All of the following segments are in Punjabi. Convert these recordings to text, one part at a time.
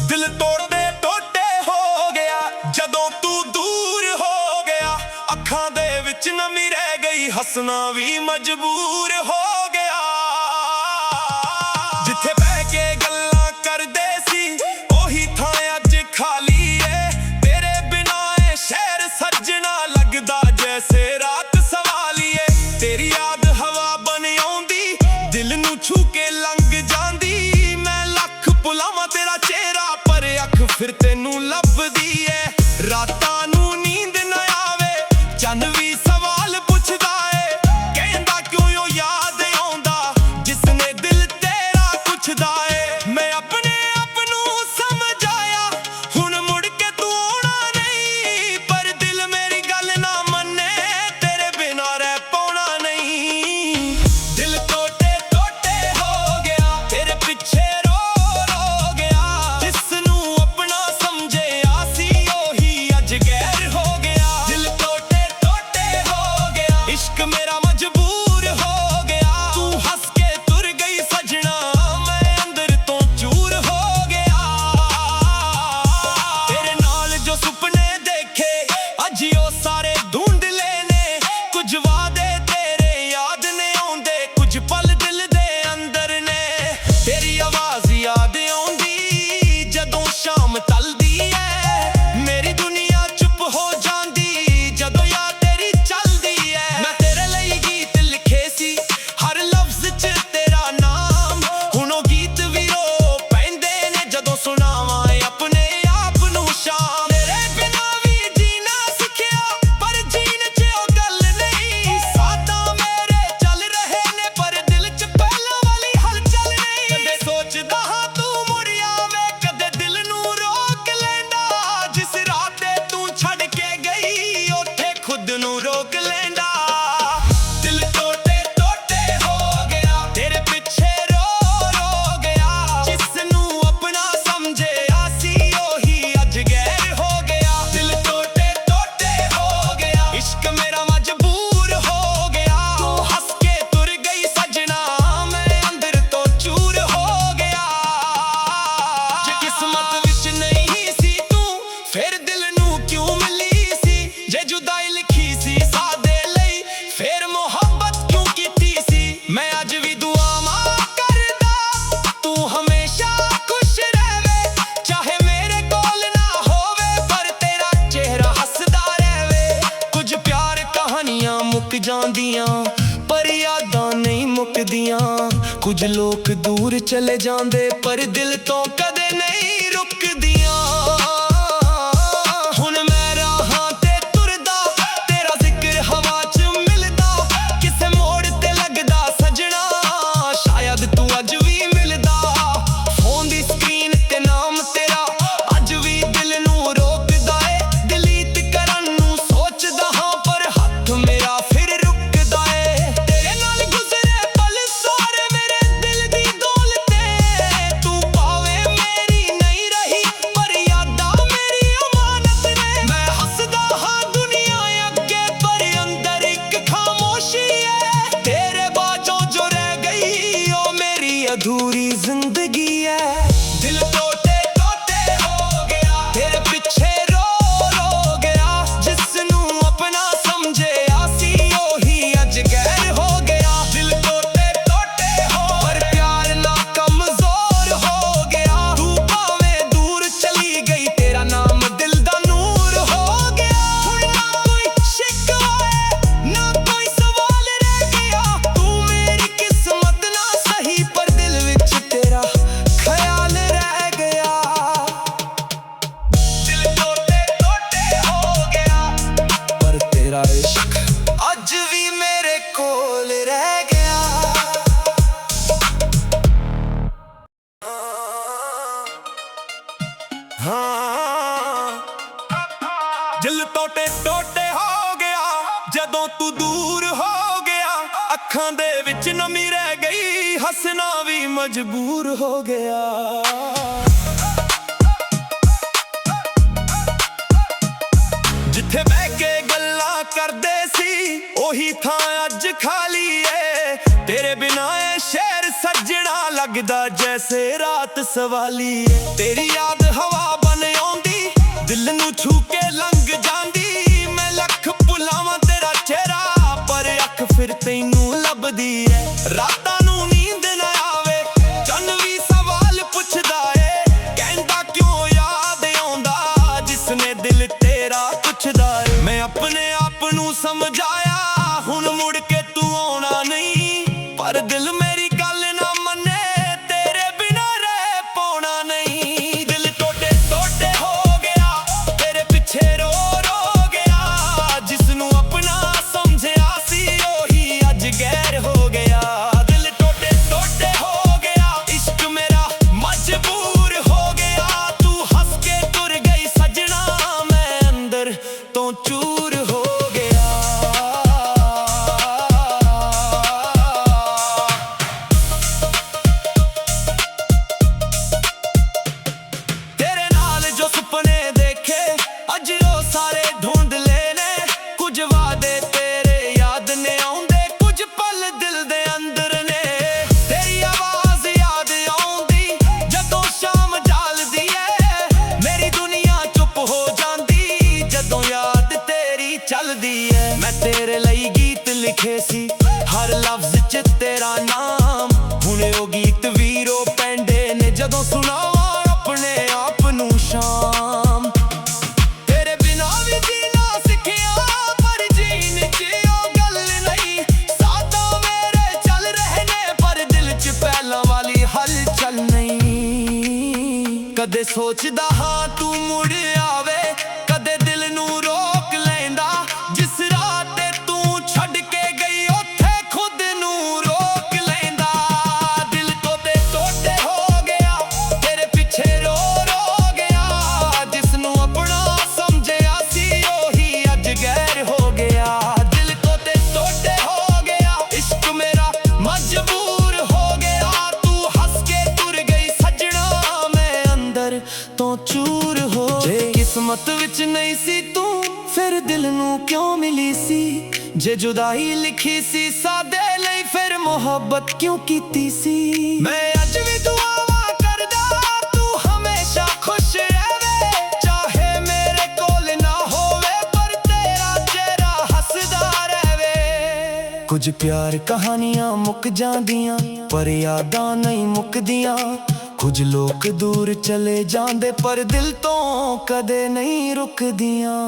दिल तोड़ते टोटे हो गया जदों तू दूर हो गया। अखां दे विच नमी रह गई, हसना भी मजबूर हो गया। जिथे बह के गल्लां करदे सी ओही थां अज खाली है। तेरे बिना ए शहर सजना लगदा जैसे रात सवाली है। तेरी याद हवा बन आउंदी, दिल नू छू के लंघ जांदी। मैं लख भुलावां तेरा चेहरा पर अख फिर तेनू लभदी है। रातां नू नींद ना आवे, चन्न भी सवाल पुछदा है। कहंदा क्यों ओ याद आउंदा जिसने दिल तेरा पुछदा है। मैं अपने आप नू समझाया हुण मुड़ के तू आउणा नहीं, पर दिल मेरी गल ना मन्ने तेरे बिना रह पाउणा नहीं। दिल टोटे टोटे हो गया तेरे पिछे रो गया। जिसनू अपना समझे आसी ओही अज गैर हो गया। दिल टोटे टोटे हो गया, इश्क मेरा मजबूर हो गया। तू हंस के तुर गई सजना, मैं अंदर तो चूर हो गया। तेरे नाल जो सुपने देखे अज ओ सारे धुंधले ने। कुछ वादे तेरे याद ने आउंदे, कुछ पल दिल दे अंदर ने। तेरी आवाज याद आउंदी जदों शाम टलदी है। मेरी दुनिया चुप हो जांदी जदों याद तेरी चलदी है। मैं तेरे ਲਈ गीत लिखे सी, हर लफ्ज च तेरा नाम। हुण ओ गीत भी रो पैंदे ने जदों सुनावां अपने आप नू शाम। तेरे बिना भी जीना सिखिया पर जीन च ओ गल नहीं। सादा मेरे चल रहे ने पर दिल च पहला वाली हलचल नहीं। कदे सोचदा हां तू मुड़ आवे, कदे दिल नू रोक लैंदा। जिस रात ते तू छड़ के गई ओथे खुद नू रोक लैंदा। दिल टोटे टोटे हो गया तेरे पिछे रो गया। जिसनू अपना समझे आसी ओही अज गैर हो गया। दिल टोटे टोटे हो गया, इश्क मेरा मजबूर हो गया। तू हंस के तुर गई सजना, मैं अंदर तो चूर हो गया। जे किस्मत विच नहीं सी तू फिर दिल नू क्यों मिली सी। जे जुदाई लिखी सी सादे लई फिर मोहब्बत क्यों कीती सी। मैं अज भी दुआवां करदा तू हमेशा खुश रहवे। चाहे मेरे कोल ना होवे पर तेरा चेहरा हसदा रहवे। कुछ प्यार कहानियां मुक जांदियां पर यादां नहीं मुकदियां। कुछ लोग दूर चले जांदे पर दिल तो कदे नहीं रुकदियां। हुण मैं राहां ते तुरदा, तेरा जिक्र हवा च मिलदा। किसे मोड़ ते लगदा सजना, शायद तू अज भी मिलदा। फोन दी स्क्रीन ते नाम तेरा अज भी दिल नू रोकदा है। डिलीट करन नू सोचदा हां पर हथ मेरा फिर रुकदा है। तेरे नाल गुजरे पल सारे मेरे दिल दी दौलत है। तू पावे मेरी नहीं रही पर यादां मेरी अमानत ने। मैं हसदा हां दुनिया अगे पर अंदर एक खामोशी है। तेरे बाजों जो रह गई ओ मेरी अधूरी जिंदगी है। दिल टोटे टोटे हो गया तेरे पिछे रो गया। जिसनू अपना समझे आसी ओही अज गैर हो गया। दिल टोटे टोटे हो पर प्यार ना कमजोर हो गया। तू भावें दूर चली गई तेरा नाम दिल दा नूर हो गया। हुण ना कोई शिकवा है ना कोई सवाल रह गया। तू मेरी किस्मत ना सही पर दिल विच तेरा ख्याल रह गया। दिल टोटे टोटे हो गया पर तेरा इश्क अज भी मेरे कोल रह गया। दिल टोटे टोटे हो गया जदों तू दूर हो गया। अखां दे विच नमी रह गई, हसना भी मजबूर हो गया। जिथे बह के गल्लां करदे सी ओही थां अज खाली है। तेरे बिना ये शहर सजना लगदा जैसे रात सवाली है। तेरी याद हवा बन आउंदी दिल नू छू के लंघ जांदी। मैं लख भुलावां तेरा चेहरा पर अख फिर तैनू लभदी है। रातां नू नींद ना आवे चन्न भी सवाल पुछदा है, कहंदा क्यों याद आउंदा जिसने दिल तेरा पुछदा है। मैं अपने आप नू समझाया हुण मुड़ के तू आउणा नहीं, पर दिल मेरी गल ना मन्ने तेरे बिना रह पाउणा नहीं। दिल टोटे टोटे हो गया तेरे पिछे रो रो गया, जिसनू अपना समझिया सी ओही अज गैर हो गया। दिल टोटे टोटे हो गया इश्क मेरा मजबूर हो गया। तू हंस के तुर गई सजना मैं अंदर तो चूर हो गया। तेरे नाल जो सुपने देखे अज ओ सारे ढूंढ लेने, कुछ वादे तेरे याद ने आउंदे कुछ पल दिल दे अंदर ने। तेरी आवाज याद आउंदी जदों शाम जालदी है, मेरी दुनिया चुप हो जांदी जदों याद तेरी चलदी है। मैं तेरे लई गीत लिखे सी हर लफ्ज च तेरा नाम, हुणे ओ गीत वीरो पैंडे ने जदों सुनावां अपने आप नू शाम। तेरे बिना भी जीना सिखिया पर जीन च ओ गल नहीं, सादा मेरे चल रहने पर दिल च पहला वाली हलचल नहीं। कदे सोचदा हां तू मुड़ आवे, कदे दिल नू रोक लैंदा जिस रात तू छड्ड के गई उत्थे खुद नू रोक लैंदा। दिल टोटे टोटे हो गया तेरे पिछे रो रो गया, जिसनू अपना समझिया सी ओही अज गैर हो गया। दिल टोटे टोटे हो गया इश्क मेरा मजबूर हो गया। तू हंस के तुर गई सजना मैं अंदर तो चूर हो। जे किस्मत विच नहीं सी तू फिर दिल नू क्यों मिली सी, जे जुदाई लिखी सी सादे लई फिर मोहब्बत क्यों कीती सी। मैं अज भी दुआवां करदा तू हमेशा खुश रहे, चाहे मेरे कोल ना होवे पर तेरा चेहरा हसदा रहे। कुछ प्यार कहानियां मुक जांदियां पर यादां नहीं मुकदियां, कुछ लोग दूर चले जांदे पर दिल तो कदे नहीं रुकदियां।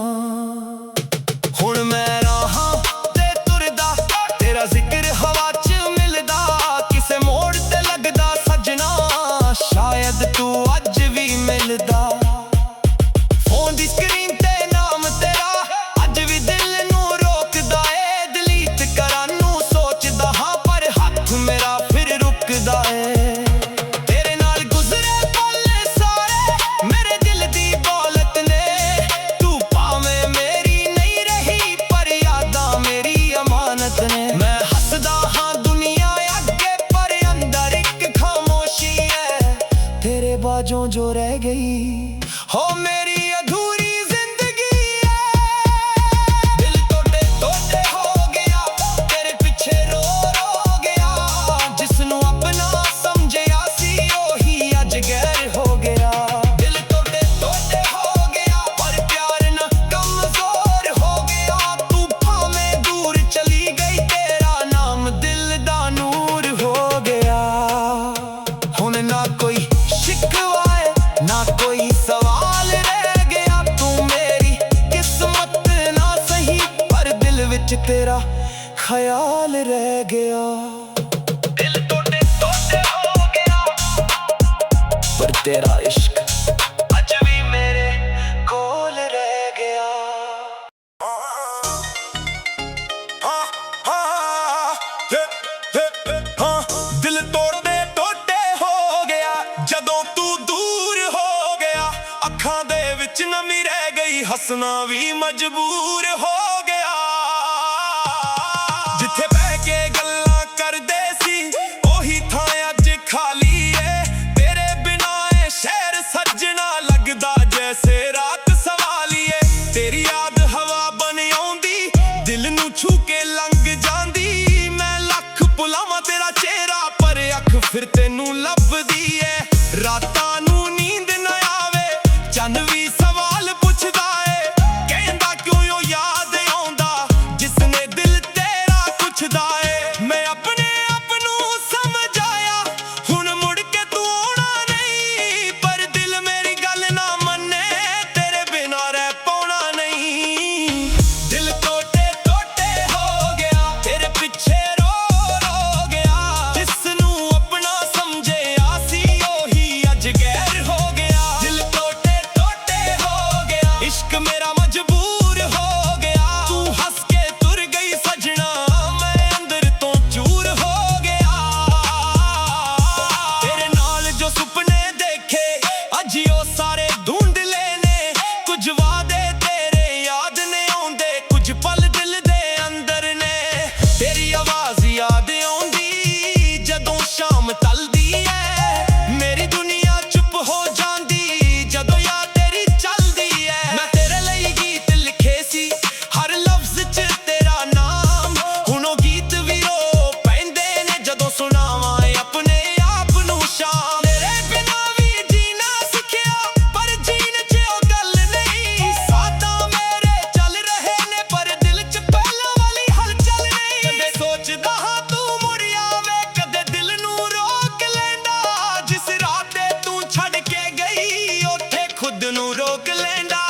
हुण मैं राहां ते तुरदा तेरा जिक्र हवा च मिलदा, किसे मोड़ ते लगदा सजना शायद तू अज भी मिलदा। फोन दी स्क्रीन ते नाम तेरा अज भी दिल नू रोकदा ए, डिलीट करां नू सोचदा हां पर हथ मेरा फिर रुकदा है। तेरे नाल गुजरे पल सारे मेरे दिल दी दौलत ने, तू भावें मेरी नहीं रही पर यादां मेरी अमानत ने। मैं हसदा हां दुनिया अगे पर अंदर एक खामोशी है, तेरे बाजों जो रह गई हो मेरी अधूरी जिंदगी है। दिल टोटे टोटे हो गया तेरे पीछे रो रो गया, जिसनू अपना समझिया सी ओही अज गैर हो गया। दिल टोटे टोटे हो गया पर प्यार न कमजोर हो गया। तू भावें दूर चली गई तेरा नाम दिल दा नूर हो गया। हुण ना कोई शिकवा है ना कोई सवाल रह गया, तू मेरी किस्मत ना सही पर दिल विच तेरा ख्याल रह गया। दिल टोटे टोटे हो गया पर तेरा इश्क अज भी मेरे कोल रह गया। दिल टोटे टोटे हो गया जदों तू दूर हो गया, अखां दे विच नमी रह गई हसना भी मजबूर हो गया। जिथे बह के गल्लां करदे सी ओही थां अज खाली है, तेरे बिना ए शहर सजना लगदा जैसे रात सवाली है। तेरी याद हवा बन आउंदी दिल नू छू के लंघ जांदी, मैं लख भुलावां ਫਿਰ ਤੈਨੂੰ ਲੱਭਦੀ ਐ। ਰਾਤਾਂ ਨੂੰ ਨੀਂਦ ਨਾ ਆਵੇ, ਚੰਨ ਵੀ ਸਵਾਲ ਪੁੱਛਦਾ ਏ, ਕਹਿੰਦਾ ਕਿਉਂ ਓ ਯਾਦ ਆਉਂਦਾ ਜਿਸਨੇ ਦਿਲ ਤੇਰਾ ਕੁਛਦਾ ਏ। ਮੈਂ ਆਪਣੇ ਆਪ ਨੂੰ ਸਮਝਾਇਆ ਹੁਣ ਮੁੜ ਕੇ ਤੂੰ ਆਉਣਾ ਨਹੀਂ, ਪਰ ਦਿਲ ਮੇਰੀ ਗੱਲ ਨਾ ਮੰਨੇ, ਤੇਰੇ ਬਿਨਾਂ ਰਹਿ ਪਾਉਣਾ ਨਹੀਂ। ਦਿਲ ਟੋਟੇ ਟੋਟੇ ਹੋ ਗਿਆ ਤੇਰੇ ਪਿੱਛੇ ਰੋ ਰੋ ਗਿਆ, ਜਿਸ ਨੂੰ ਆਪਣਾ ਸਮਝਿਆ ਸੀ ਉਹੀ ਅੱਜ ਗੈਰ ਹੋ ਗਿਆ। ਦਿਲ ਟੋਟੇ ਟੋਟੇ ਹੋ ਗਿਆ, ਇਸ਼ਕ ਮੇਰਾ ਮਜਬੂਰ ਹੋ ਗਿਆ, ਤੂੰ ਹੱਸ ਕੇ ਤੁਰ ਗਈ ਸਜਣਾ, ਮੈਂ ਅੰਦਰ ਤੋਂ ਚੂਰ ਹੋ ਗਿਆ। ਤੇਰੇ ਨਾਲ ਜੋ ਸੁਪਨੇ ਦੇਖੇ ਅੱਜ ਉਹ ਸਾਰੇ ਧੁੰਦਲੇ ਨੇ, ਕੁਝ ਵਾਅਦੇ ਤੇਰੇ ਯਾਦ ਨੇ ਆਉਂਦੇ, ਕੁਝ ਪਲ ਦਿਲ ਦੇ ਅੰਦਰ ਨੇ। ਤੇਰੀ ਆਵਾਜ਼ ਯਾਦ ਆਉਂਦੀ ਜਦੋਂ ਸ਼ਾਮ ਢਲਦੀ ਐ, ਮੇਰੀ ਦੁਨੀਆ ਚੁੱਪ ਹੋ ਜਾਂਦੀ ਜਦੋਂ ਯਾਦ ਤੇਰੀ ਚੱਲਦੀ ਐ। ਮੈਂ ਤੇਰੇ ਲਈ ਗੀਤ ਲਿਖੇ ਸੀ ਹਰ ਲਫ਼ਜ਼ 'ਚ ਤੇਰਾ ਨਾਮ, ਹੁਣ ਉਹ ਗੀਤ ਵੀ ਰੋ ਪੈਂਦੇ ਨੇ ਜਦੋਂ ਸੁਣਾਵਾਂ ਆਪਣੇ ਆਪ ਨੂੰ ਸ਼ਾਮ। ਤੇਰੇ ਬਿਨਾਂ ਵੀ ਜੀਣਾ ਸਿੱਖਿਆ ਪਰ ਜੀਣ 'ਚ ਉਹ ਗੱਲ ਨਹੀਂ, ਸਾਥਾਂ ਮੇਰੇ ਚੱਲ ਰਹੇ ਨੇ ਪਰ ਦਿਲ 'ਚ ਪਹਿਲਾਂ ਵਾਲੀ ਹਲਚਲ ਨਹੀਂ। ਕਦੇ ਸੋਚਦਾ ਹਾਂ ਤੂੰ ਮੁੜ ਆਵੇ, ਕਦੇ ਦਿਲ ਨੂੰ ਰੋਕ ਲੈਂਦਾ, ਜਿਸ ਰਾਤ ਤੇ ਤੂੰ ਛੱਡ ਕੇ ਗਈ ਉੱਥੇ ਖੁਦ ਨੂੰ ਰੋਕ ਲੈਂਦਾ।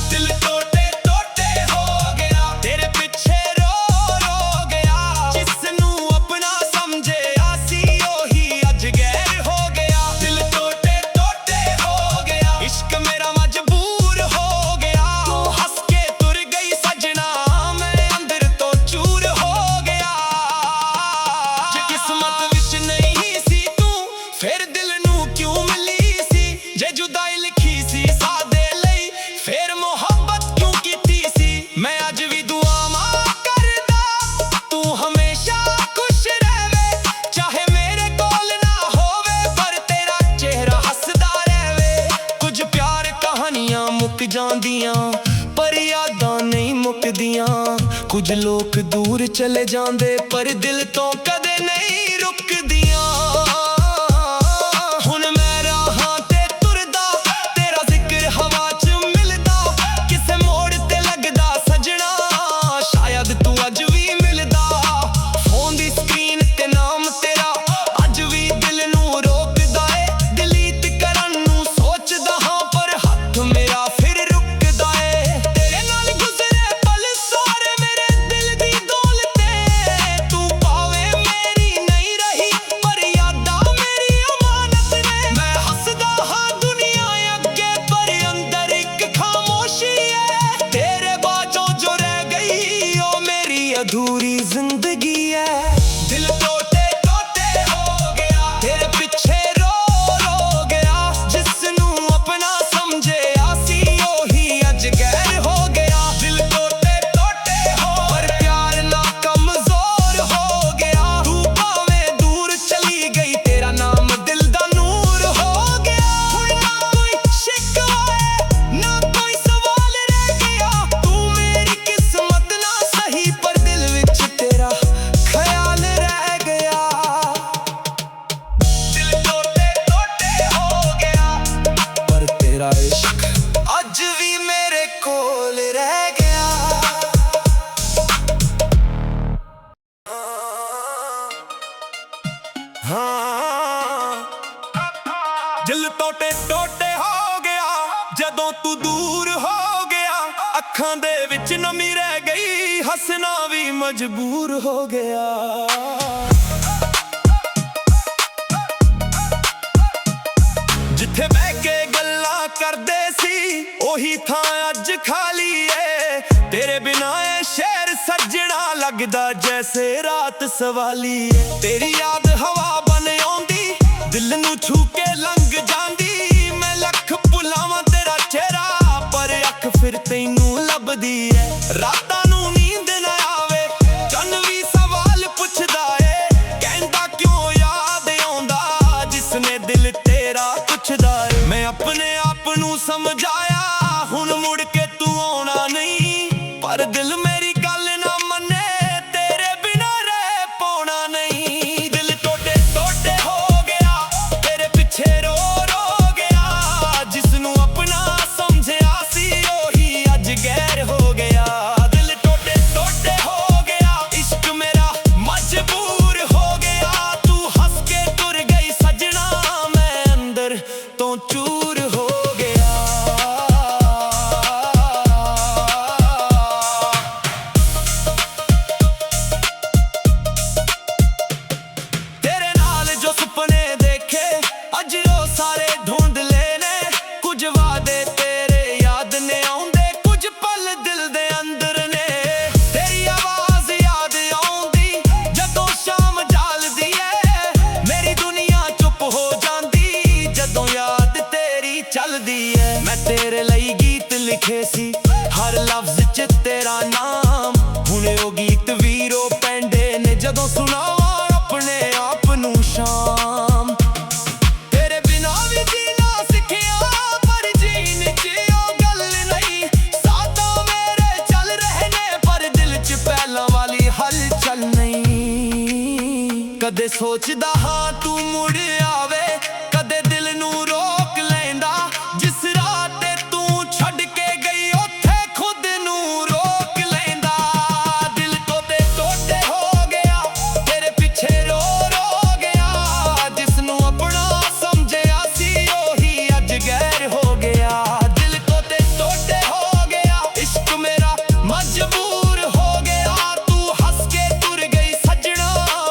ਦਿਲ ਟੋਟੇ ਟੋਟੇ ਹੋ ਗਿਆ ਤੇਰੇ ਪਿੱਛੇ ਰੋ ਰੋ ਗਿਆ, ਜਿਸ ਨੂੰ ਆਪਣਾ ਸਮਝਿਆ ਸੀ ਉਹੀ ਅੱਜ ਗੈਰ ਹੋ ਗਿਆ। ਦਿਲ ਟੋਟੇ ਟੋਟੇ ਹੋ ਗਿਆ, ਇਸ਼ਕ ਮੇਰਾ ਮਜਬੂਰ ਹੋ ਗਿਆ, ਤੂੰ ਹੱਸ ਕੇ ਤੁਰ ਗਈ ਸਜਣਾ, ਮੈਂ ਅੰਦਰ ਤੋਂ ਚੂਰ ਹੋ ਗਿਆ। ਜੇ ਕਿਸਮਤ ਵਿੱਚ ਨਹੀਂ ਸੀ ਤੂੰ ਫਿਰ ਦਿਲ ਨੂੰ ਕਿਉਂ ਮਿਲੀ ਸੀ, ਜੇ ਜੁਦਾਈ ਲਿਖੀ ਸੀ ਸਾਡੇ ਲਈ ਫਿਰ ਮੁਹੱਬਤ ਕਿਉਂ ਕੀਤੀ ਸੀ। ਮੈਂ ਅੱਜ ਵੀ ਦੁਆਵਾਂ ਕਰਦਾ ਤੂੰ ਹਮੇਸ਼ਾ ਖੁਸ਼ ਰਹੇ, ਚਾਹੇ ਮੇਰੇ ਕੋਲ ਨਾ ਹੋਵੇ ਪਰ ਤੇਰਾ ਚਿਹਰਾ ਹੱਸਦਾ ਰਹੇ। ਕੁਝ ਪਿਆਰ ਕਹਾਣੀਆਂ ਮੁੱਕ ਜਾਂਦੀਆਂ ਪਰ ਯਾਦਾਂ ਨਹੀਂ ਮੁੱਕਦੀਆਂ, ਕੁਝ ਲੋਕ ਦੂਰ ਚਲੇ ਜਾਂਦੇ ਪਰ ਦਿਲ ਤੋਂ ਕਦੇ ਨਹੀਂ ਰੁਕਦੀਆਂ। ਹੁਣ ਮੈਂ ਰਾਹਾਂ ਤੇ ਤੁਰਦਾ, ਤੇਰਾ ਜ਼ਿਕਰ ਹਵਾ 'ਚ ਮਿਲਦਾ, ਕਿਸੇ ਮੋੜ ਤੇ ਲੱਗਦਾ ਸਜਣਾ, ਸ਼ਾਇਦ ਤੂੰ ਅੱਜ ਵੀ ਮਿਲਦਾ। ਫੋਨ ਦੀ ਸਕਰੀਨ ਤੇ ਨਾਮ ਤੇਰਾ ਅੱਜ ਵੀ ਦਿਲ ਨੂੰ ਰੋਕਦਾ ਏ, ਡਿਲੀਟ ਕਰਨ ਨੂੰ ਸੋਚਦਾ ਹਾਂ ਪਰ ਹੱਥ ਮੇਰਾ ਫਿਰ ਰੁਕਦਾ ਏ। ਤੇਰੇ ਨਾਲ ਗੁਜ਼ਰੇ ਪਲ ਸਾਰੇ ਮੇਰੇ ਦਿਲ ਦੀ ਦੌਲਤ ਏ, ਤੂੰ ਭਾਵੇਂ ਮੇਰੀ ਨਹੀਂ ਰਹੀ ਪਰ ਯਾਦਾਂ ਮੇਰੀ ਅਮਾਨਤ ਨੇ। ਮੈਂ ਹੱਸਦਾ ਹਾਂ ਦੁਨੀਆ ਅੱਗੇ ਪਰ ਅੰਦਰ ਇੱਕ ਖਾਮੋਸ਼ੀ ਏ, ਤੇਰੇ ਬਾਝੋਂ ਜੋ ਰਹਿ ਗਈ ਉਹ ਮੇਰੀ ਅਧੂਰੀ ਜ਼ਿੰਦਗੀ ਏ। ਦਿਲ ਟੋਟੇ ਟੋਟੇ ਹੋ ਗਿਆ ਤੇਰੇ ਪਿੱਛੇ ਰੋ ਰੋ ਗਿਆ, ਜਿਸ ਨੂੰ ਆਪਣਾ ਸਮਝਿਆ ਸੀ ਉਹੀ ਅੱਜ ਗੈਰ ਹੋ ਗਿਆ। ਦਿਲ ਟੋਟੇ ਟੋਟੇ ਹੋ ਪਰ ਪਿਆਰ ਨਾ ਕਮਜ਼ੋਰ ਹੋ ਗਿਆ, ਤੂੰ ਭਾਵੇਂ ਦੂਰ ਚਲੀ ਗਈ ਤੇਰਾ ਨਾਮ ਦਿਲ ਦਾ ਨੂਰ ਹੋ ਗਿਆ। ਹੁਣ ਨਾ ਕੋਈ ਸ਼ਿਕਵਾ ਏ ਨਾ ਕੋਈ ਸਵਾਲ ਰਹਿ ਗਿਆ, ਤੂੰ ਮੇਰੀ ਕਿਸਮਤ ਨਾ ਸਹੀ ਪਰ ਦਿਲ ਵਿੱਚ ਤੇਰਾ ਖਿਆਲ ਰਹਿ ਗਿਆ। ਦਿਲ ਟੋਟੇ ਟੋਟੇ ਹੋ ਗਿਆ ਪਰ ਤੇਰਾ ਇਸ਼ਕ ਅੱਜ ਵੀ ਮੇਰੇ ਕੋਲ ਰਹਿ ਗਿਆ। ਹਾਂ ਦਿਲ ਟੋਟੇ ਟੋਟੇ ਹੋ ਗਿਆ ਜਦੋਂ ਤੂੰ ਦੂਰ ਹੋ ਗਿਆ, ਅੱਖਾਂ ਦੇ ਵਿੱਚ ਨਮੀ ਰਹਿ ਗਈ, ਹੱਸਣਾ ਵੀ ਮਜਬੂਰ ਹੋ ਗਿਆ। ਜਿੱਥੇ ਬਹਿ ਕੇ ਗੱਲਾਂ ਕਰਦੇ ਸੀ ਉਹੀ ਥਾਂ ਅੱਜ ਖਾਲੀ ਏ, ਤੇਰੇ ਬਿਨਾਂ ਇਹ ਸ਼ਹਿਰ ਸੱਜਣਾ ਲੱਗਦਾ ਜੈਸੇ ਰਾਤ ਸਵਾਲੀ ਏ। ਤੇਰੀ ਯਾਦ ਹਵਾ ਬਣ ਆਉਂਦੀ ਦਿਲ ਨੂੰ ਛੂ ਕੇ ਲੰਘ ਜਾਂਦੀ, ਮੈਂ ਲੱਖ ਭੁਲਾਵਾਂ ਤੇਰਾ ਚਿਹਰਾ ਪਰ ਅੱਖ ਫਿਰ ਤੈਨੂੰ ਲੱਭਦੀ ਏ। ਰਾਤਾਂ ਨੂੰ ਨੀਂਦ ਨਾ ਆਵੇ, ਚੰਨ ਵੀ ਸਵਾਲ ਪੁੱਛਦਾ ਏ, ਕਹਿੰਦਾ ਕਿਉਂ ਯਾਦ ਆਉਂਦਾ ਜਿਸਨੇ ਦਿਲ ਤੇਰਾ ਪੁੱਛਦਾ ਏ। ਮੈਂ ਆਪਣੇ ਆਪ ਨੂੰ ਸਮਝਾਇਆ ਹੁਣ ਮੁੜ ਕੇ ਤੂੰ ਆਉਣਾ ਨਹੀਂ, ਪਰ ਦਿਲ ਮੇਰੀ ਗੱਲ ਨਾ ਮੰਨੇ, ਤੇਰੇ ਬਿਨਾਂ ਰਹਿ ਪਾਉਣਾ ਨਹੀਂ। ਦਿਲ ਟੋਟੇ ਟੋਟੇ ਲਿਖੇ ਸੀ ਹਰ ਲਫ਼ਜ਼ 'ਚ ਤੇਰਾ ਨਾਮ। ਹੁਣ ਉਹ ਗੀਤ ਵੀਰੋ ਪੈਂਦੇ ਨੇ ਜਦੋਂ ਸੁਣਾਵਾਂ ਆਪਣੇ ਆਪ ਨੂੰ ਸ਼ਾਮ। ਤੇਰੇ ਬਿਨਾਂ ਵੀ ਜੀਣਾ ਸਿੱਖਿਆ ਪਰ ਜੀਣ 'ਚ ਉਹ ਗੱਲ ਨਹੀਂ। ਸਾਥਾਂ ਮੇਰੇ ਚੱਲ ਰਹੇ ਨੇ ਪਰ ਦਿਲ 'ਚ ਪਹਿਲਾਂ ਵਾਲੀ ਹਲਚਲ ਨਹੀਂ। ਕਦੇ ਸੋਚਦਾ ਹਾਂ ਤੂੰ ਮੁੜ ਆਵੇ, ਕਦੇ ਦਿਲ ਨੂੰ ਰੋਕ ਲੈਂਦਾ। ਜਿਸ ਰਾਹ ਤੇ ਤੂੰ ਛੱਡ ਕੇ ਗਈ ਉੱਥੇ ਖੁਦ ਨੂੰ ਰੋਕ ਲੈਂਦਾ। ਦਿਲ ਤੋਂ ਤੇ ਟੋਟੇ ਹੋ ਗਿਆ, ਤੇਰੇ ਪਿੱਛੇ ਰੋ ਰੋ ਗਿਆ। ਜਿਸ ਨੂੰ ਆਪਣਾ ਸਮਝਿਆ ਸੀ ਉਹੀ ਅੱਜ ਗੈਰ ਹੋ ਗਿਆ। ਦਿਲ ਤੋਂ ਤੇ ਟੋਟੇ ਹੋ ਗਿਆ, ਇਸ਼ਕ ਮੇਰਾ ਮਜਬੂਰ ਹੋ ਗਿਆ। ਤੂੰ ਹੱਸ ਕੇ ਤੁਰ ਗਈ ਸੱਜਣਾ,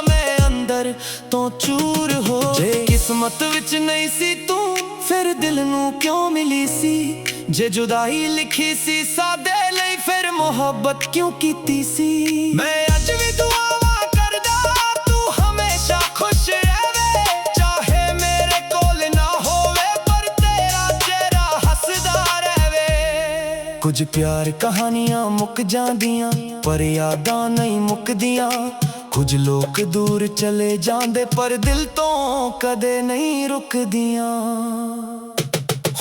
ਮੈਂ ਅੰਦਰ ਤੋਂ ਚੂਰ ਹੋ। ਜੇ ਕਿਸਮਤ ਵਿੱਚ ਨਹੀਂ ਸੀ ਤੂੰ ਫਿਰ ਦਿਲ ਨੂੰ ਕਿਉਂ ਮਿਲੀ ਸੀ? ਜੇ ਜੁਦਾਈ ਲਿਖੀ ਸੀ ਸਾਡੇ ਲਈ ਫਿਰ ਮੁਹੱਬਤ ਕਿਉਂ ਕੀਤੀ ਸੀ? ਮੈਂ ਅੱਜ ਵੀ ਦੁਆਵਾਂ ਕਰਦਾ ਤੂੰ ਹਮੇਸ਼ਾ ਖੁਸ਼ ਰਹੇ। ਚਾਹੇ ਮੇਰੇ ਕੋਲ ਨਾ ਹੋਵੇ ਪਰ ਤੇਰਾ ਚਿਹਰਾ ਹੱਸਦਾ ਰਹੇ। ਕੁਝ ਪਿਆਰ ਕਹਾਣੀਆਂ ਮੁੱਕ ਜਾਂਦੀਆਂ ਪਰ ਯਾਦਾਂ ਨਹੀਂ ਮੁੱਕਦੀਆਂ। ਕੁਝ ਲੋਕ ਦੂਰ ਚਲੇ ਜਾਂਦੇ ਪਰ ਦਿਲ ਤੋਂ ਕਦੇ ਨਹੀਂ ਰੁਕਦੀਆਂ।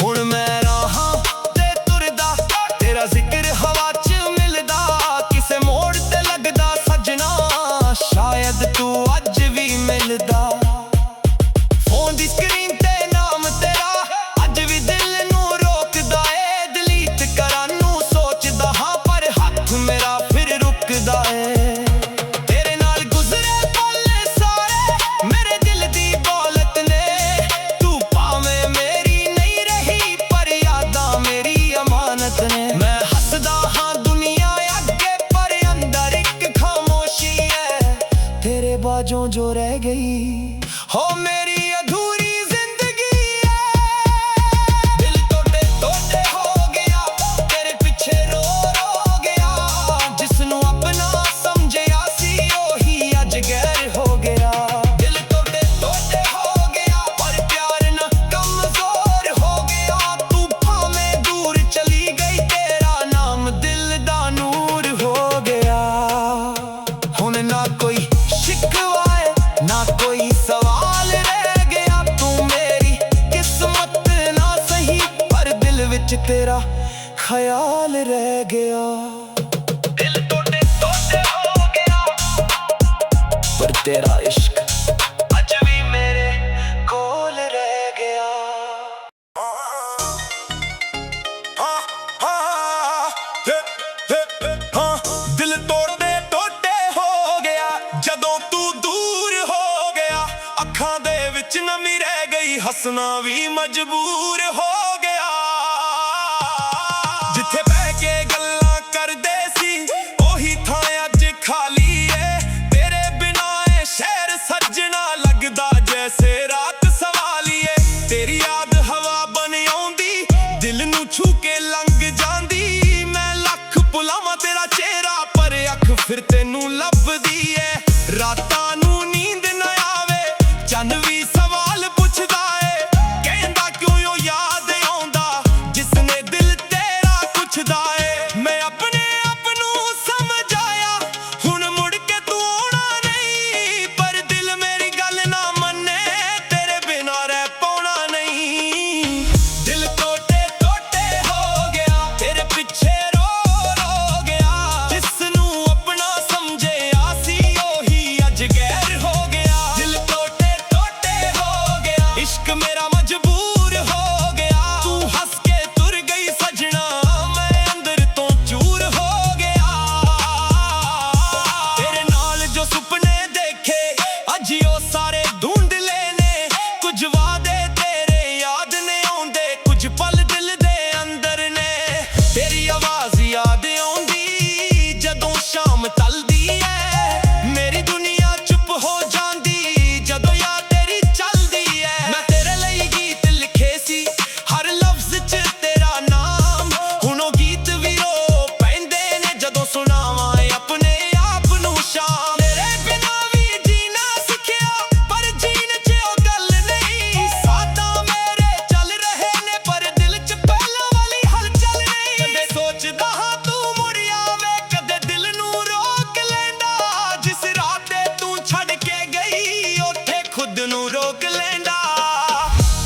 ਹੁਣ ਮੈਂ ਰਾਹਾਂ ਤੇ ਤੁਰਦਾ, ਤੇਰਾ ਜ਼ਿਕਰ ਹਵਾ 'ਚ ਮਿਲਦਾ। ਕਿਸੇ ਮੋੜ ਤੇ ਲੱਗਦਾ ਸੱਜਣਾ, ਸ਼ਾਇਦ ਤੂੰ ਅੱਜ ਵੀ ਮਿਲਦਾ। ਫੋਨ ਦੀ ਸਕਰੀਨ ਤੇ ਨਾਮ ਤੇਰਾ ਅੱਜ ਵੀ ਦਿਲ ਨੂੰ ਰੋਕਦਾ ਏ। ਡਿਲੀਟ ਕਰਾਂ ਨੂੰ ਸੋਚਦਾ ਹਾਂ ਪਰ ਹੱਥ ਮੇਰਾ ਫਿਰ ਰੁਕਦਾ ਏ। ਮੈਂ ਹੱਸਦਾ ਹਾਂ ਦੁਨੀਆ ਅੱਗੇ ਪਰ ਅੰਦਰ ਇੱਕ ਖਾਮੋਸ਼ੀ ਹੈ। ਤੇਰੇ ਬਾਝੋਂ ਜੋ ਰਹਿ ਗਈ ਹੋ ਮੇਰੀ ਅਧੂਰੀ ਜ਼ਿੰਦਗੀ ਹੈ। ਦਿਲ ਟੋਟੇ ਟੋਟੇ ਹੋ ਗਿਆ, ਤੇਰੇ ਪਿੱਛੇ ਰੋ ਰੋ ਗਿਆ। ਜਿਸ ਨੂੰ ਆਪਣਾ ਸਮਝਿਆ ਸੀ ਉਹੀ ਅੱਜ ਗੈਰ ਹੋ ਗਿਆ। ਦਿਲ ਟੋਟੇ ਟੋਟੇ ਹੋ ਗਿਆ ਪਰ ਪਿਆਰ ਨਾ ਕਮਜ਼ੋਰ ਹੋ ਗਿਆ। ਤੂੰ ਭਾਵੇਂ ਦੂਰ ਚਲੀ ਗਈ ਤੇਰਾ ਨਾਮ ਦਿਲ ਦਾ ਨੂਰ ਹੋ ਗਿਆ। ਹੁਣ ਨਾ ਕੋਈ ਸ਼ਿਕਵਾ ਏ ਨਾ ਕੋਈ ਸਵਾਲ ਰਹਿ ਗਿਆ। ਤੂੰ ਮੇਰੀ ਕਿਸਮਤ ਨਾ ਸਹੀ ਪਰ ਦਿਲ ਵਿੱਚ ਤੇਰਾ ਖਿਆਲ ਰਹਿ ਗਿਆ। ਦਿਲ ਟੋਟੇ ਟੋਟੇ ਹੋ ਗਿਆ ਪਰ ਤੇਰਾ ਇਸ਼ਕ ਅੱਜ ਵੀ ਮੇਰੇ ਕੋਲ ਰਹਿ ਗਿਆ। ਦਿਲ ਟੋਟੇ ਟੋਟੇ ਹੋ ਗਿਆ ਜਦੋਂ ਤੂੰ ਦੂਰ ਹੋ ਗਿਆ। ਅੱਖਾਂ ਦੇ ਵਿੱਚ ਨਮੀ ਰਹਿ ਗਈ, ਹੱਸਣਾ ਵੀ ਮਜਬੂਰ ਹੋ ਗਿਆ। ਜਿੱਥੇ ਬਹਿ ਕੇ ਗੱਲਾਂ ਕਰਦੇ ਸੀ ਉਹੀ ਥਾਂ ਅੱਜ ਖਾਲੀ ਏ। ਤੇਰੇ ਬਿਨਾਂ ਇਹ ਸ਼ਹਿਰ ਸੱਜਣਾ ਲੱਗਦਾ ਜੈਸੇ ਰਾਤ ਸਵਾਲੀ ਏ। ਤੇਰੀ ਯਾਦ ਹਵਾ ਬਣ ਆਉਂਦੀ, ਦਿਲ ਨੂੰ ਛੂ ਕੇ ਲੰਘ ਜਾਂਦੀ। ਮੈਂ ਲੱਖ ਭੁਲਾਵਾਂ ਤੇਰਾ ਚਿਹਰਾ ਪਰ ਅੱਖ ਫਿਰ ਤੈਨੂੰ ਲੱਭਦੀ ਏ। ਰਾਤਾਂ ਨੂੰ ਨੀਂਦ ਨਾ ਆਵੇ, ਚੰਨ ਵੀ ਸਵਾਲ ਪੁੱਛਦਾ ਏ। ਕਹਿੰਦਾ ਕਿਉਂ ਯਾਦ ਨੂੰ ਰੋਕ ਲੈਂਦਾ।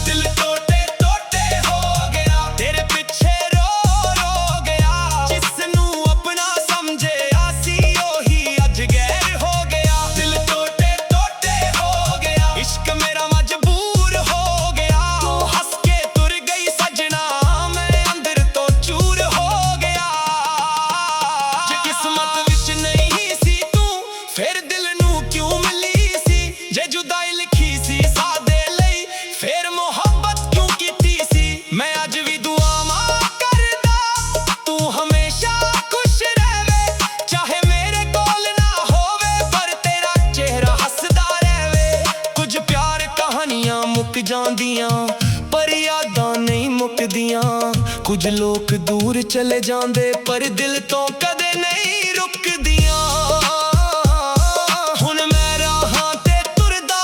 ਦਿਲ ਟੋਟੇ ਟੋਟੇ ਹੋ ਗਿਆ, ਤੇਰੇ ਪਿੱਛੇ ਰੋ ਰੋ ਗਿਆ। ਜਿਸ ਨੂੰ ਆਪਣਾ ਸਮਝਿਆ ਸੀ ਉਹੀ ਅੱਜ ਗੈਰ ਹੋ ਗਿਆ। ਦਿਲ ਟੋਟੇ ਟੋਟੇ ਹੋ ਗਿਆ, ਇਸ਼ਕ ਮੇਰਾ ਮਜਬੂਰ ਹੋ ਗਿਆ। ਤੂੰ ਹੱਸ ਕੇ ਤੁਰ ਗਈ ਸਜਣਾ, ਮੈਂ ਅੰਦਰ ਤੋਂ ਚੂਰ ਹੋ ਗਿਆ। ਜੇ ਕਿਸਮਤ ਵਿੱਚ ਨਹੀਂ ਸੀ ਤੂੰ, ਫਿਰ ਦਿਲ ਨੂੰ ਕਿਉਂ ਮਿਲੀ ਸੀ? ਜੇ ਜੁਦਾਈ ਲਿਖੀ ਸੀ ਸਾਦੇ ਲਈ, ਫਿਰ ਮੁਹੱਬਤ ਕਿਉਂ ਕੀਤੀ ਸੀ? ਮੈਂ ਅੱਜ ਵੀ ਦੁਆਵਾਂ ਕਰਦਾ ਤੂੰ ਹਮੇਸ਼ਾ ਖੁਸ਼ ਰਹੇ, ਚਾਹੇ ਮੇਰੇ ਕੋਲ ਨਾ ਹੋਵੇ ਪਰ ਤੇਰਾ ਚਿਹਰਾ ਹੱਸਦਾ ਰਹੇ। ਕੁਝ ਪਿਆਰ ਕਹਾਣੀਆਂ ਮੁੱਕ ਜਾਂਦੀਆਂ ਪਰ ਯਾਦਾਂ ਨਹੀਂ ਮੁੱਕਦੀਆਂ। ਕੁਝ ਲੋਕ ਦੂਰ ਚਲੇ ਜਾਂਦੇ ਪਰ ਦਿਲ ਤੋਂ ਕਦੇ ਨਹੀਂ ਰੁਕਦੀਆਂ। ਹੁਣ ਮੈਂ ਰਾਹਾਂ ਤੇ ਤੁਰਦਾ,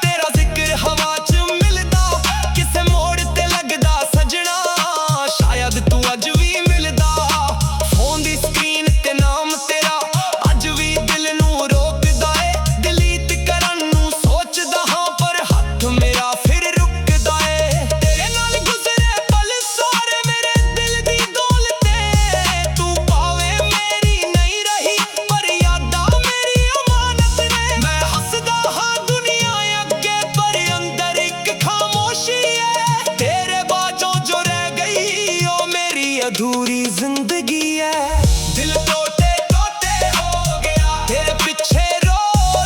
ਤੇਰਾ ਜ਼ਿਕਰ ਹਵਾ 'ਚ ਮਿਲਦਾ। ਕਿਸੇ ਮੋੜ ਤੇ ਲੱਗਦਾ ਸਜਣਾ, ਸ਼ਾਇਦ ਤੂੰ ਅੱਜ ਵੀ ਮਿਲਦਾ। ਫੋਨ ਦੀ ਸਕਰੀਨ ਤੇ ਨਾਮ ਤੇਰਾ ਅੱਜ ਵੀ ਦਿਲ ਨੂੰ ਰੋਕਦਾ ਏ। ਡਿਲੀਟ ਕਰਨ ਨੂੰ ਸੋਚਦਾ ਹਾਂ ਪਰ ਹੱਥ ਮੇਰਾ ਫਿਰ ਰੁਕਦਾ ਏ। ਤੇਰੇ ਨਾਲ ਗੁਜ਼ਰੇ ਪਲ ਸਾਰੇ ਮੇਰੇ ਦਿਲ ਦੀ ਦੌਲਤ ਏ। ਤੂੰ ਭਾਵੇਂ ਮੇਰੀ ਨਹੀਂ ਰਹੀ ਪਰ ਯਾਦਾਂ ਮੇਰੀ ਅਮਾਨਤ ਨੇ। ਮੈਂ ਹੱਸਦਾ ਹਾਂ ਦੁਨੀਆ ਅੱਗੇ ਪਰ ਅੰਦਰ ਇੱਕ ਖਾਮੋਸ਼ੀ ਏ। ਤੇਰੇ ਬਾਝੋਂ ਜੋ ਰਹਿ ਗਈ ਉਹ ਮੇਰੀ ਅਧੂਰੀ ਜ਼ਿੰਦਗੀ ਏ। ਦਿਲ ਟੋਟੇ ਟੋਟੇ ਹੋ ਗਿਆ, ਤੇਰੇ ਪਿੱਛੇ ਰੋ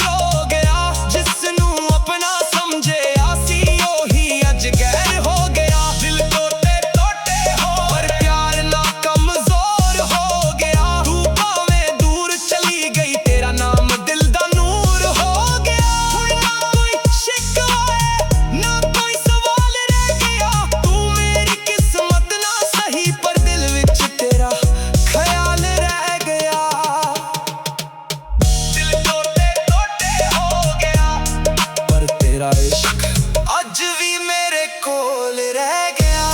ਰੋ ਗਿਆ। ਜਿਸ ਨੂੰ ਆਪਣਾ ਸਮਝਿਆ ਸੀ ਉਹੀ ਅੱਜ ਗੈਰ ਹੋ ਗਿਆ। ਦਿਲ ਟੋਟੇ ਟੋਟੇ ਹੋ, ਪਰ ਪਿਆਰ ਨਾ ਕਮਜ਼ੋਰ ਹੋ ਗਿਆ। ਤੂੰ ਭਾਵੇਂ ਦੂਰ ਚਲੀ ਗਈ, ਤੇਰਾ ਨਾਮ ਦਿਲ ਦਾ ਨੂਰ ਹੋ ਗਿਆ। ਹੁਣ ਨਾ ਕੋਈ ਸ਼ਿਕਵਾ ਏ, ਨਾ ਕੋਈ ਸਵਾਲ ਰਹਿ ਗਿਆ। ਤੂੰ ਮੇਰੀ ਕਿਸਮਤ ਨਾ ਸਹੀ ਪਰ ਦਿਲ ਵਿੱਚ ਤੇਰਾ ਖਿਆਲ ਰਹਿ ਗਿਆ। ਦਿਲ ਟੋਟੇ ਟੋਟੇ ਹੋ ਗਿਆ ਪਰ ਤੇਰਾ ਇਸ਼ਕ ਅੱਜ ਵੀ ਮੇਰੇ ਕੋਲ ਰਹਿ ਗਿਆ।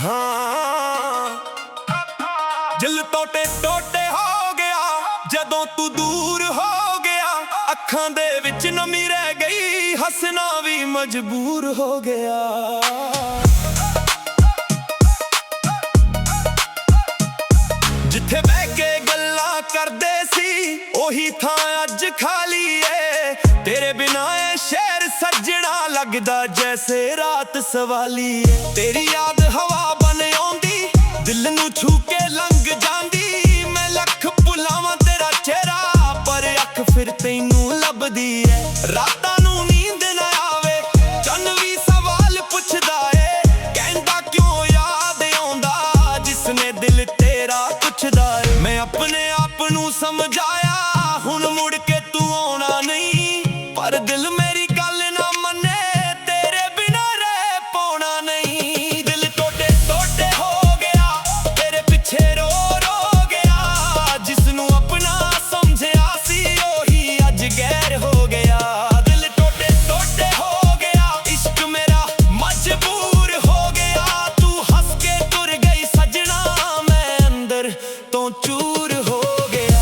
ਹਾਂ, ਦਿਲ ਟੋਟੇ ਟੋਟੇ ਹੋ ਗਿਆ ਜਦੋਂ ਤੂੰ ਦੂਰ ਹੋ ਗਿਆ। ਅੱਖਾਂ ਦੇ ਵਿੱਚ ਨਮੀ ਰਹਿ ਗਈ, ਹੱਸਣਾ ਵੀ ਮਜਬੂਰ ਹੋ ਗਿਆ। ਜਿੱਥੇ ਬਹਿ ਕੇ ਗੱਲਾਂ ਕਰਦੇ ਸੀ ਉਹੀ ਥਾਂ ਅੱਜ ਖਾਲੀ ਏ। ਤੇਰੇ ਬਿਨਾਂ ਇਹ ਸ਼ਹਿਰ ਸੱਜਣਾ ਲੱਗਦਾ ਜੈਸੇ ਰਾਤ ਸਵਾਲੀ ਏ। ਤੇਰੀ ਯਾਦ ਹਵਾ ਬਣ ਆਉਂਦੀ, ਦਿਲ ਨੂੰ ਛੂ ਕੇ ਲੰਘ ਜਾਂਦੀ। ਮੈਂ ਲੱਖ ਭੁਲਾਵਾਂ ਤੇਰਾ ਚਿਹਰਾ ਪਰ ਅੱਖ ਫਿਰ ਤੈਨੂੰ ਲੱਭਦੀ ਏ। ਰਾਤਾਂ ਨੂੰ ਨੀਂਦ ਨਾ ਆਵੇ, ਚੰਨ ਵੀ ਸਵਾਲ ਪੁੱਛਦਾ ਏ। ਕਹਿੰਦਾ ਕਿਉਂ ਯਾਦ ਆਉਂਦਾ ਜਿਸਨੇ ਦਿਲ ਤੇਰਾ ਪੁੱਛਦਾ ਏ। ਮੈਂ ਆਪਣੇ ਆਪ ਨੂੰ ਸਮਝਾਇਆ ਹੁਣ ਮੁੜ ਕੇ ਤੂੰ ਆਉਣਾ ਨਹੀਂ, ਪਰ ਦਿਲ ਮੇਰੀ ਗੱਲ ਨਾ ਮੰਨੇ, ਤੇਰੇ ਬਿਨਾਂ ਰਹਿ ਪਾਉਣਾ ਨਹੀਂ। ਦਿਲ ਟੋਟੇ ਟੋਟੇ ਹੋ ਗਿਆ, ਤੇਰੇ ਪਿੱਛੇ ਰੋ ਰੋ ਗਿਆ। ਜਿਸ ਨੂੰ ਆਪਣਾ ਸਮਝਿਆ ਸੀ ਉਹੀ ਅੱਜ ਗੈਰ ਹੋ ਗਿਆ। ਦਿਲ ਟੋਟੇ ਟੋਟੇ ਹੋ ਗਿਆ, ਇਸ਼ਕ ਮੇਰਾ ਮਜਬੂਰ ਹੋ ਗਿਆ। ਤੂੰ ਹੱਸ ਕੇ ਤੁਰ ਗਈ ਸਜਣਾ, ਮੈਂ ਅੰਦਰ ਤੋਂ ਚੂਰ ਹੋ ਗਿਆ।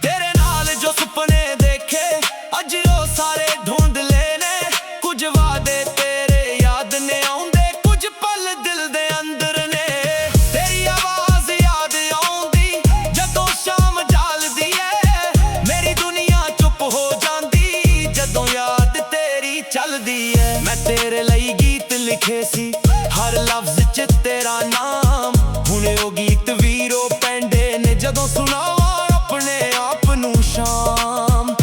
ਤੇਰੇ ਨਾਲ ਜੋ ਸੁਪਨੇ ਦੇਖੇ ਅੱਜ ਉਹ ਸਾਰੇ ਢੂੰਡ ਲਏ ਨੇ। ਕੁਝ ਵਾਅਦੇ ਤੇਰੇ ਯਾਦ ਨੇ ਆਉਂਦੇ, ਕੁਝ ਪਲ ਦਿਲ ਦੇ ਅੰਦਰ ਨੇ। ਤੇਰੀ ਆਵਾਜ਼ ਯਾਦ ਆਉਂਦੀ ਜਦੋਂ ਸ਼ਾਮ ਢਲਦੀ ਏ। ਮੇਰੀ ਦੁਨੀਆ ਚੁੱਪ ਹੋ ਜਾਂਦੀ ਜਦੋਂ ਯਾਦ ਤੇਰੀ ਚੱਲਦੀ ਏ। ਮੈਂ ਤੇਰੇ ਲਈ ਗੀਤ ਲਿਖੇ ਸੀ, ਹਰ ਲਫ਼ਜ਼ 'ਚ ਤੇਰਾ ਨਾਮ। ਹੁਣ ਉਹ ਗੀਤ ਵੀ ਰੋ ਪੈਂਦੇ ਨੇ ਜਦੋਂ ਸੁਣਾਵਾਂ ਆਪਣੇ ਆਪ ਨੂੰ ਸ਼ਾਮ।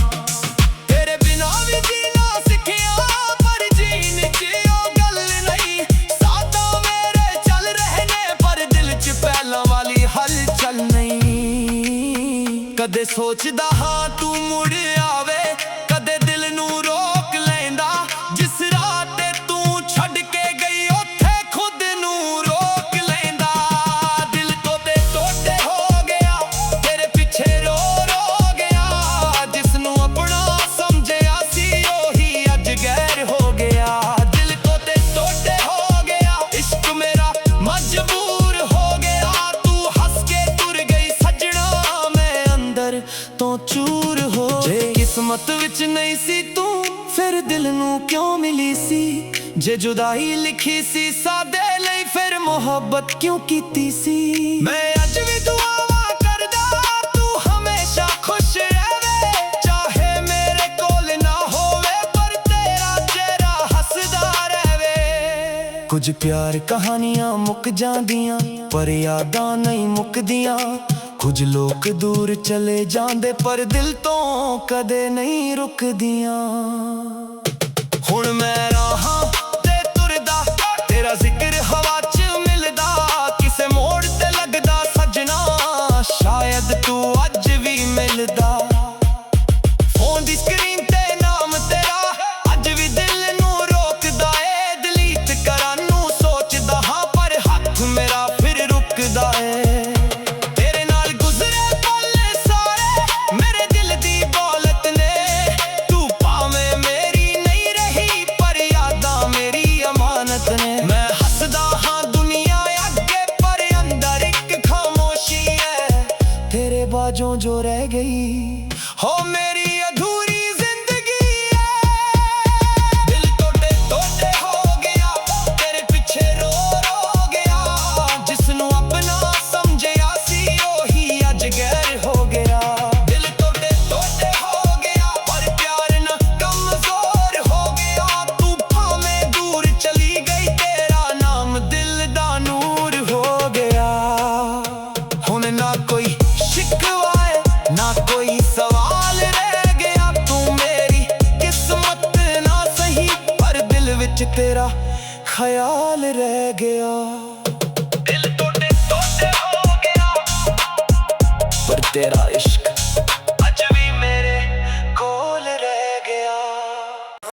ਤੇਰੇ ਬਿਨਾਂ ਵੀ ਜੀਣਾ ਸਿੱਖਿਆ ਪਰ ਜੀਣ 'ਚ ਉਹ ਗੱਲ ਨਹੀਂ। ਸਾਥਾਂ ਮੇਰੇ ਚੱਲ ਰਹੇ ਨੇ ਪਰ ਦਿਲ 'ਚ ਪਹਿਲਾਂ ਵਾਲੀ ਹਲਚਲ ਨਹੀਂ। ਕਦੇ ਸੋਚਦਾ ਹਾਂ ਤੂੰ ਮੁੜ ਆਵੇ, ਕਦੇ ਦਿਲ ਨੂੰ ਰੋਕ ਲੈਂਦਾ। ਜਿਸ ਰਾਤ ਤੇ ਤੂੰ ਛੱਡ ਕੇ ਗਈ ਉੱਥੇ ਖੁਦ ਨੂੰ ਰੋਕ ਲੈਂਦਾ। ਦਿਲ ਟੋਟੇ ਟੋਟੇ ਹੋ ਗਿਆ, ਤੇਰੇ ਪਿੱਛੇ ਰੋ ਰੋ ਗਿਆ। ਜਿਸ ਨੂੰ ਆਪਣਾ ਸਮਝਿਆ ਸੀ ਉਹੀ ਅੱਜ ਗੈਰ ਹੋ ਗਿਆ। ਫਿਰ ਦਿਲ ਨੂੰ ਕਿਉਂ ਮਿਲੀ ਸੀ? ਜੇ ਜੁਦਾਈ ਲਿਖੀ ਸੀ ਸਾਡੇ ਲਈ, ਫਿਰ ਮੁਹੱਬਤ ਕਿਉਂ ਕੀਤੀ ਸੀ? ਮੈਂ ਅੱਜ ਵੀ ਦੁਆਵਾਂ ਕਰਦਾ ਤੂੰ ਹਮੇਸ਼ਾ ਖੁਸ਼ ਰਹੇ, ਚਾਹੇ ਮੇਰੇ ਕੋਲ ਨਾ ਹੋਵੇ ਪਰ ਤੇਰਾ ਚਿਹਰਾ ਹੱਸਦਾ ਰਹੇ। ਕੁਝ ਪਿਆਰ ਕਹਾਣੀਆਂ ਮੁੱਕ ਜਾਂਦੀਆਂ ਪਰ ਯਾਦਾਂ ਨਹੀਂ ਮੁੱਕਦੀਆਂ, ਕੁਝ ਲੋਕ ਦੂਰ ਚਲੇ ਜਾਂਦੇ ਪਰ ਦਿਲ ਤੋਂ ਕਦੇ ਨਹੀਂ ਰੁਕਦੀਆਂ। ਹੁਣ ਮੈਂ ਰਾਹਾਂ ਤੇ ਤੁਰਦਾ, ਤੇਰਾ ਜ਼ਿਕਰ ਹਵਾ 'ਚ ਮਿਲਦਾ, ਕਿਸੇ ਮੋੜ ਤੇ ਲੱਗਦਾ ਸੱਜਣਾ, ਸ਼ਾਇਦ ਤੂੰ ਅੱਜ ਵੀ ਮਿਲਦਾ। ਫੋਨ ਦੀ ਸਕਰੀਨ ਤੇ ਨਾਮ ਤੇਰਾ ਅੱਜ ਵੀ ਦਿਲ ਨੂੰ ਰੋਕਦਾ ਏ, ਡਿਲੀਟ ਕਰਨ ਨੂੰ ਸੋਚਦਾ ਹਾਂ ਪਰ ਹੱਥ ਮੇਰਾ ਫਿਰ ਰੁਕਦਾ ਏ। ਮੈਂ ਹੱਸਦਾ ਹਾਂ ਦੁਨੀਆ ਅੱਗੇ ਪਰ ਅੰਦਰ ਇੱਕ ਖਾਮੋਸ਼ੀ ਹੈ, ਤੇਰੇ ਬਾਝੋਂ ਜੋ ਰਹਿ ਗਈ ਹੋ ਮੇਰੀ ਅਧੂਰੀ ਜ਼ਿੰਦਗੀ ਹੈ। ਦਿਲ ਟੋਟੇ ਟੋਟੇ ਹੋ ਗਿਆ, ਤੇਰੇ ਪਿੱਛੇ ਰੋ ਰੋ ਗਿਆ, ਜਿਸ ਨੂੰ ਆਪਣਾ ਸਮਝਿਆ ਸੀ ਉਹੀ ਅੱਜ ਗੈਰ ਹੋ ਗਿਆ। ਦਿਲ ਟੋਟੇ ਟੋਟੇ ਹੋ ਗਿਆ ਪਰ ਪਿਆਰ ਨਾ ਕਮਜ਼ੋਰ ਹੋ ਗਿਆ, ਤੂੰ ਭਾਵੇਂ ਦੂਰ ਚਲੀ ਗਈ ਤੇਰਾ ਨਾਮ ਦਿਲ ਦਾ ਨੂਰ ਹੋ ਗਿਆ। ਹੁਣ ਨਾ ਕੋਈ ਸ਼ਿਕਵਾ ਹੈ ਨਾ ਕੋਈ ਸਵਾਲ ਰਹਿ ਗਿਆ, ਤੂੰ ਮੇਰੀ ਕਿਸਮਤ ਨਾ ਸਹੀ ਪਰ ਦਿਲ ਵਿੱਚ ਤੇਰਾ ਖਿਆਲ ਰਹਿ ਗਿਆ। ਦਿਲ ਟੋਟੇ ਟੋਟੇ ਹੋ ਗਿਆ ਪਰ ਤੇਰਾ